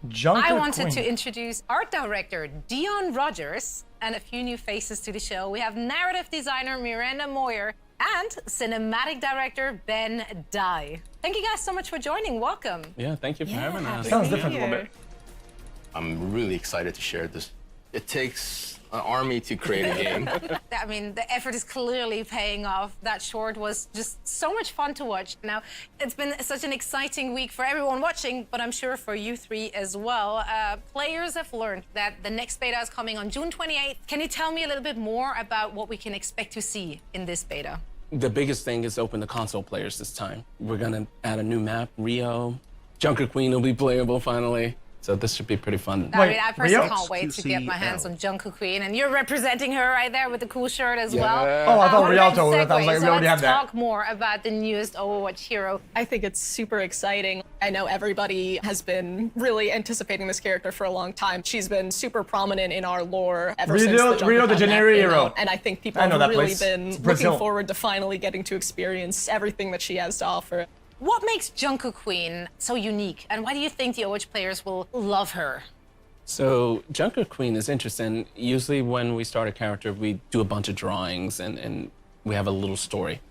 I wanted Queen. to introduce art director Dion Rogers and a few new faces to the show. We have narrative designer Miranda Moyer and cinematic director Ben Dye. Thank you guys so much for joining. Welcome. Yeah, thank you for having us. Sounds different a little bit. I'm really excited to share this. It takes an army to create a game. I mean, the effort is clearly paying off. That short was just so much fun to watch. Now, it's been such an exciting week for everyone watching, but I'm sure for you three as well. Players have learned that the next beta is coming on June 28th. Can you tell me a little bit more about what we can expect to see in this beta? The biggest thing is open to console players this time. We're gonna add a new map, Rio. Junker Queen will be playable finally. So this should be pretty fun. I mean, I personally Rio? can't wait to get my hands on Junker Queen, and you're representing her right there with the cool shirt as well. Oh, I thought Rialto. Let's I was like, segue. we already have Let's that. talk more about the newest Overwatch hero. I think it's super exciting. I know everybody has been really anticipating this character for a long time. She's been super prominent in our lore ever since the Rio de Junker Janeiro came hero. out, and I think people I know have that really place. been It's Brazil. looking forward to finally getting to experience everything that she has to offer. What makes Junker Queen so unique, and why do you think the Overwatch players will love her? So Junker Queen is interesting. Usually when we start a character, we do a bunch of drawings and we have a little story.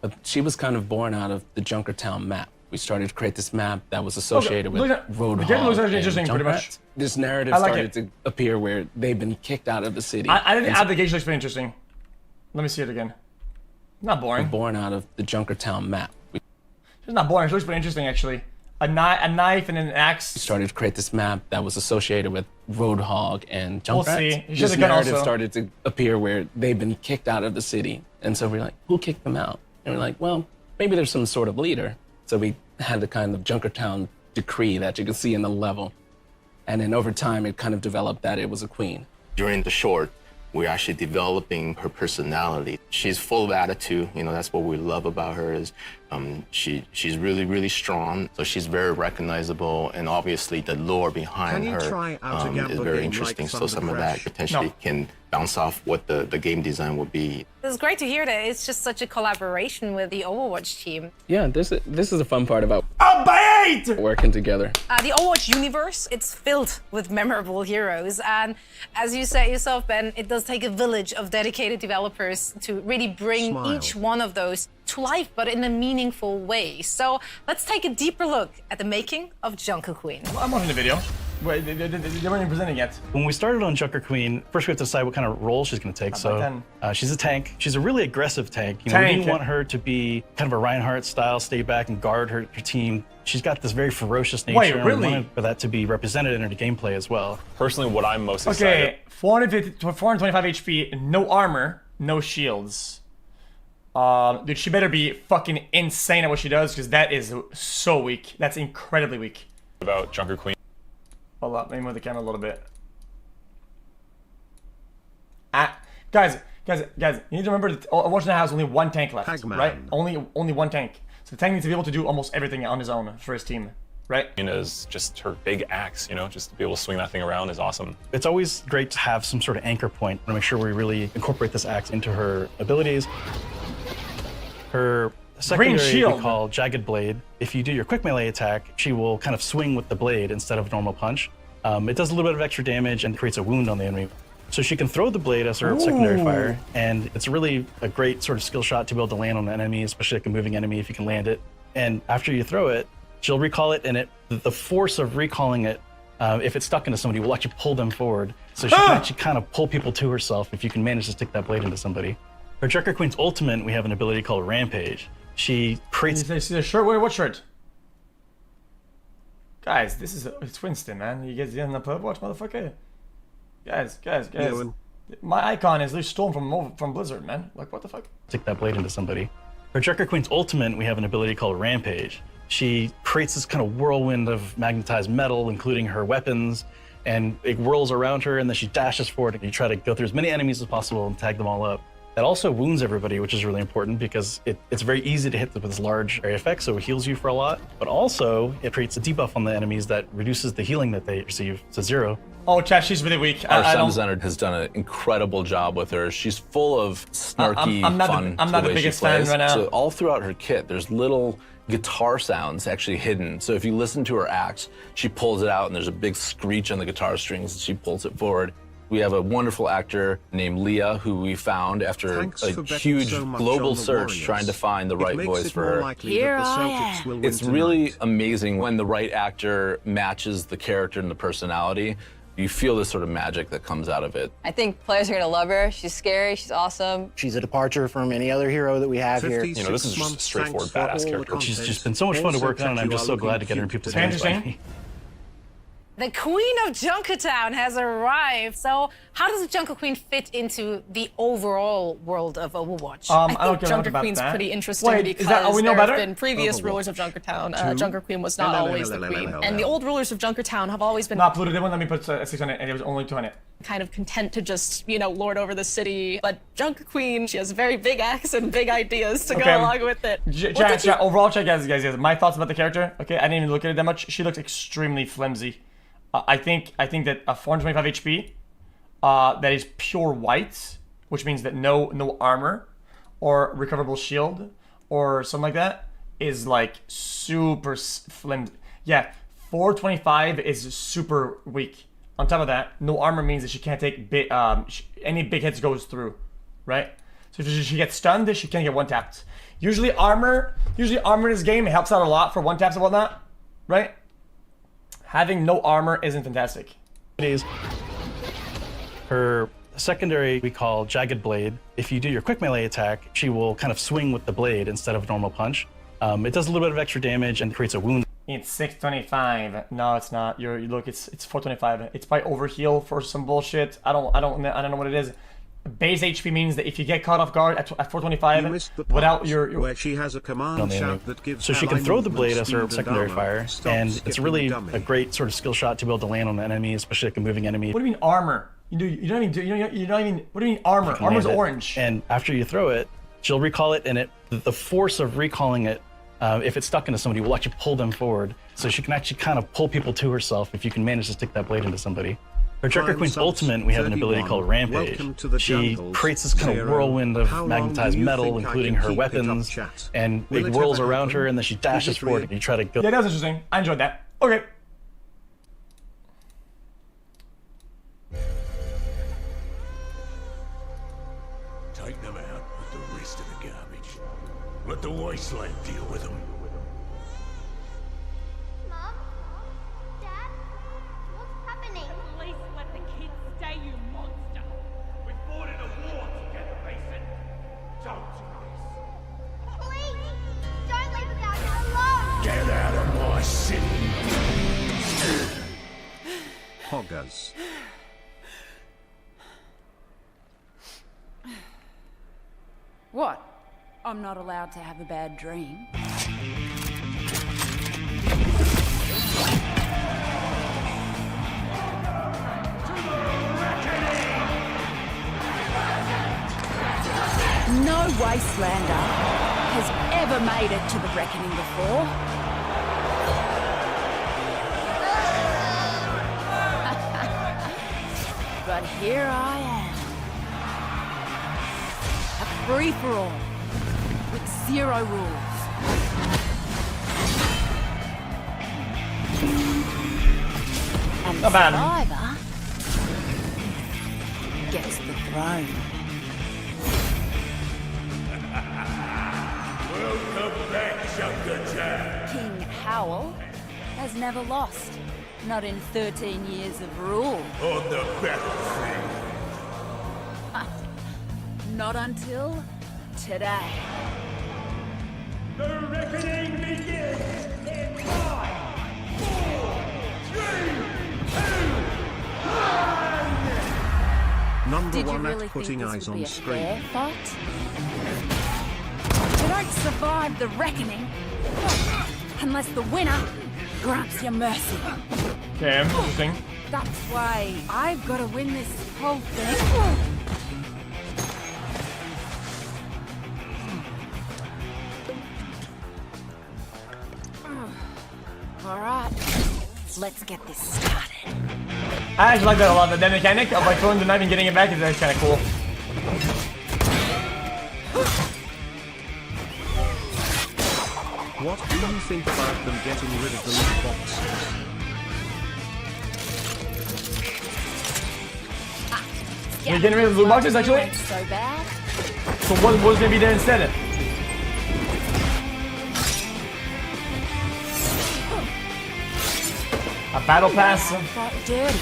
But she was kind of born out of the Junkertown map. We started to create this map that was associated with look at- Roadhog the game looks actually and interesting, pretty much. Junkrat. This narrative I like started it. to appear where they've been kicked out of the city. I think And the application looks pretty interesting. Let me see it again. Not boring. born out of the Junkertown map. We It's not boring. It looks pretty interesting, actually. A knife and an axe. started to create this map that was associated with Roadhog and Junkrat. We'll see. You should This have gone narrative also. started to appear where they've been kicked out of the city. And so we're like, who kicked them out? And we're like, well, maybe there's some sort of leader. So we had the kind of Junkertown decree that you can see in the level. And then over time, it kind of developed that it was a queen. During the short, we're actually developing her personality. She's full of attitude. You know, that's what we love about her is she's really, really strong. So she's very recognizable. And obviously the lore behind Can you her try out a is Gambler very game interesting. like So some of that Crash? potentially No. can bounce off what the game design would be. It's great to hear that it's just such a collaboration with the Overwatch team. Yeah, this is the fun part about Up by 8! working together. The Overwatch universe, it's filled with memorable heroes. And as you said yourself, Ben, it does take a village of dedicated developers to really bring Smile. each one of those to life, but in a meaningful way. So let's take a deeper look at the making of Junker Queen. I'm watching the video. Wait, they weren't even presenting yet. When we started on Junker Queen, first we have to decide what kind of role she's going to take. about So she's a tank. She's a really aggressive tank. You know, we Tank. didn't want her to be kind of a Reinhardt style, stay back and guard her team. She's got this very ferocious nature. Wait, and we really? wanted for that to be represented in her gameplay as well. Personally, what I'm most excited. Okay, 425 HP, no armor, no shields. Dude, she better be fucking insane at what she does, because that is so weak. That's incredibly weak. About Junker Queen. Hold up, let me move the camera a little bit. Guys, you need to remember that Overwatch now has only one tank left, Hagman. right? Only one tank. So the tank needs to be able to do almost everything on his own for his team, right? Is just her big axe, you know, just to be able to swing that thing around is awesome. It's always great to have some sort of anchor point to make sure we really incorporate this axe into her abilities. Her secondary shield. we call Jagged Blade. If you do your quick melee attack, she will kind of swing with the blade instead of normal punch. It does a little bit of extra damage and creates a wound on the enemy. So she can throw the blade as her secondary fire, and it's really a great sort of skill shot to be able to land on an enemy, especially like a moving enemy if you can land it. And after you throw it, she'll recall it, and the force of recalling it, if it's stuck into somebody, will actually pull them forward. So she can actually kind of pull people to herself if you can manage to stick that blade into somebody. For Junker Queen's ultimate, we have an ability called Rampage. She creates See the shirt? Wait, what shirt? Guys, it's Winston, man. You guys didn't play Overwatch, motherfucker? Guys. Ewan. My icon is Lee Storm from Blizzard, man. Like, what the fuck? stick that blade into somebody. For Junker Queen's ultimate, we have an ability called Rampage. She creates this kind of whirlwind of magnetized metal, including her weapons, and it whirls around her, and then she dashes forward, and you try to go through as many enemies as possible and tag them all up. That also wounds everybody, which is really important because it's very easy to hit with this large area effect, so it heals you for a lot. But also, it creates a debuff on the enemies that reduces the healing that they receive to 0. Oh, chat, she's really weak. Our I sound don't. designer has done an incredible job with her. She's full of snarky I'm not the- fun. I'm not to the way she biggest fan plays. right now. So all throughout her kit, there's little guitar sounds actually hidden. So if you listen to her axe, she pulls it out and there's a big screech on the guitar strings and she pulls it forward. We have a wonderful actor named Leah who we found after a huge global search trying to find the right voice for her. Here I am. It's really amazing when the right actor matches the character and the personality. You feel this sort of magic that comes out of it. I think players are gonna love her. She's scary, she's awesome. She's a departure from any other hero that we have here. You know, this is just a straightforward badass character. She's just been so much fun to work on, and I'm just so glad to get her in people's hands. The Queen of Junkertown has arrived. So how does the Junker Queen fit into the overall world of Overwatch? I don't think care Junker about Queen's that. pretty interesting Wait, because is that, we know there better? have been previous rulers of Junkertown. Junker Queen was not always the queen. And the old rulers of Junkertown have always been Not Pluto, they wouldn't let me put 600 and it was only 200. kind of content to just, you know, lord over the city. But Junker Queen, she has a very big axe and big ideas to go along with it. Overall, check, guys, my thoughts about the character. Okay, I didn't even look at it that much. She looks extremely flimsy. I think that a 425 HP that is pure white, which means that no armor or recoverable shield or something like that, is like super flimsy. Yeah, 425 is super weak. On top of that, no armor means that she can't take any big hits goes through, right? So if she gets stunned, she can't get one tapped. Usually armor in this game helps out a lot for one taps and whatnot, right? Having no armor isn't fantastic. Her secondary we call Jagged Blade. If you do your quick melee attack, she will kind of swing with the blade instead of normal punch. It does a little bit of extra damage and creates a wound. It's 625. No, it's not. You look. It's 425. It's by overheal for some bullshit. I don't know what it is. Base HP means that if you get caught off guard at 425 without your where she has a command shout that gives so she can throw the blade as her secondary fire, and it's really a great sort of skill shot to be able to land on the enemy, especially like a moving enemy. What do you mean armor? You don't even. What do you mean armor? Armor's orange. And after you throw it, she'll recall it, and the force of recalling it, if it's stuck into somebody, will actually pull them forward. So she can actually kind of pull people to herself if you can manage to stick that blade into somebody. Her Junker Queen's ultimate, we have an ability called Rampage. She creates this kind of whirlwind of magnetized metal, including her weapons, and it whirls around her, and then she dashes forward, and you try to go. Yeah, that was interesting. I enjoyed that. Okay. Take them out with the rest of the garbage. Let the wasteland deal with them. Mom? Dad? What's happening? Please let the kids stay, you monster. We fought in a war together, Mason. Don't Please! Don't leave us out here alone! Get out of my city! Hoggers. What? I'm not allowed to have a bad dream? No Wastelander has ever made it to the reckoning before. But here I am. A free-for-all with zero rules. And the survivor gets the throne. Welcome back, Junkertown. King Howell has never lost. Not in 13 years of rule. On the battlefield. Not until today. The reckoning begins in 5, 4, 3, 2, 1. Number Did you one really at putting think eyes this would be on a screen. fair fight? You don't survive the reckoning unless the winner grants you mercy. Okay, interesting. That's why I've got to win this whole thing. All right, let's get this started. I actually like that a lot. The mechanic of like throwing the knife and getting it back is actually kind of cool. What do you think about them getting rid of the loot boxes? You're getting rid of the loot boxes, actually? So bad. So what's gonna be there instead? A battle pass? Got dirty.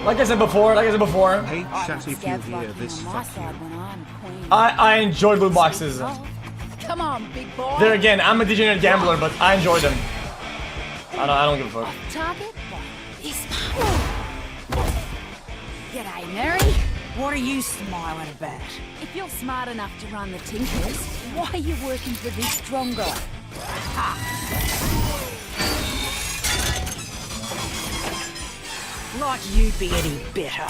Like I said before, Hey chat, if you hear this, fuck you. I enjoy loot boxes. Come on, big boy. There again, I'm a degenerate gambler, but I enjoy them. I don't give a fuck. Target. This one. G'day, Mary. What are you smiling about? If you're smart enough to run the Tinkers, why are you working for this strong guy? Like you'd be any better.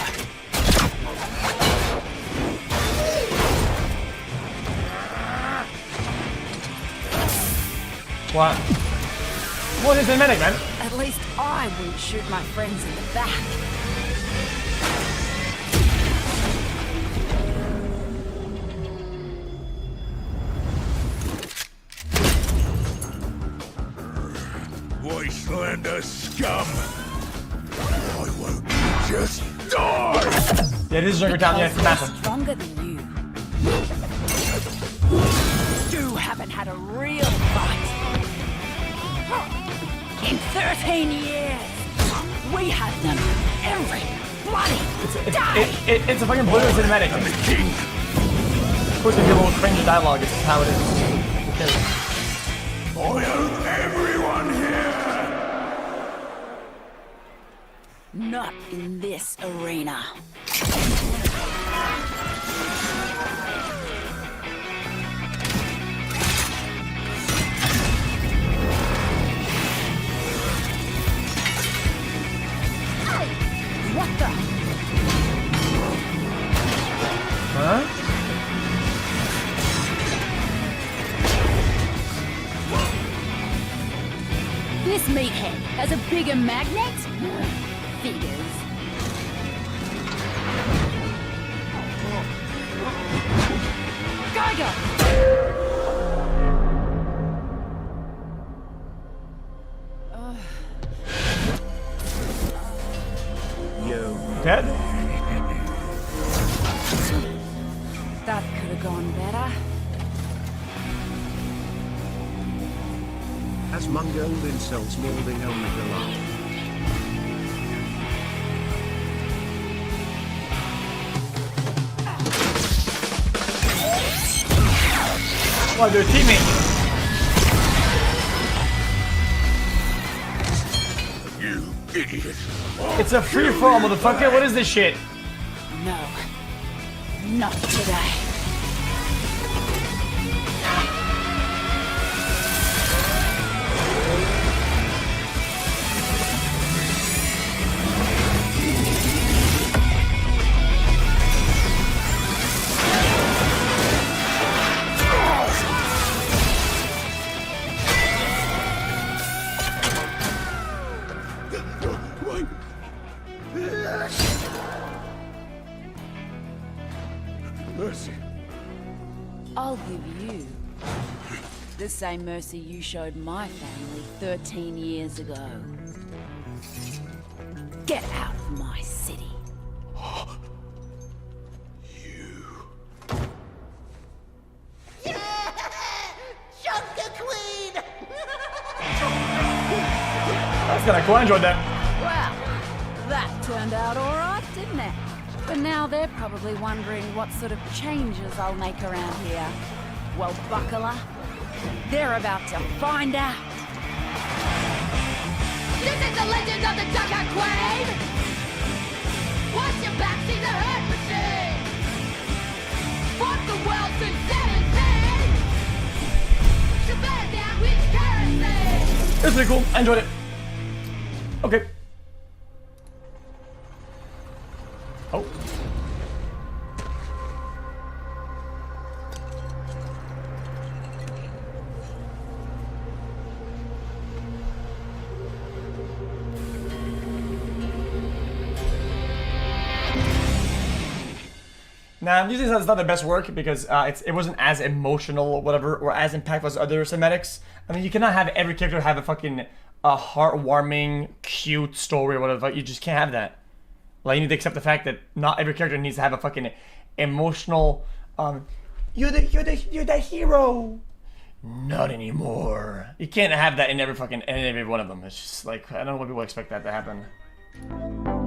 What? What is the medic, man? At least I wouldn't shoot my friends in the back. Wastelander scum! I won't just die! Yeah, this is Junkertown, yeah, it's massive. Stronger than you. You haven't had a real fight. In 13 years, we had them every bloody day. It's a fucking brilliant cinematic. I'm the king. Of course, there'll be a little cringe dialogue. It's how it is. Okay. I own everyone here! Not in this arena. What the? Huh? This meathead has a bigger magnet? Figures. Geiger! Yo. Dead? That could have gone better. As Mungo incels molding only the line. What, they're teaming? You idiot! It's a free-for-all, motherfucker. What is this shit? No. Not today. Mercy. I'll give you the same mercy you showed my family 13 years ago. Get out of my city. That's kinda cool. I enjoyed that. Well, that turned out all right, didn't it? But now they're probably wondering what sort of changes I'll make around here. Well, buckler, they're about to find out. This is the legend of the Dugout Queen! Watch your back, she's a hurt machine! Fuck the world since 17! She burned down with kerosene! It's pretty cool. I enjoyed it. Okay. Oh. Nah, usually it's not the best work because it wasn't as emotional or whatever, or as impactful as other cinematics. I mean, you cannot have every character have a fucking heartwarming, cute story or whatever. You just can't have that. Like, you need to accept the fact that not every character needs to have a fucking emotional, you're the hero. Not anymore. You can't have that in every one of them. It's just like, I don't know why people expect that to happen.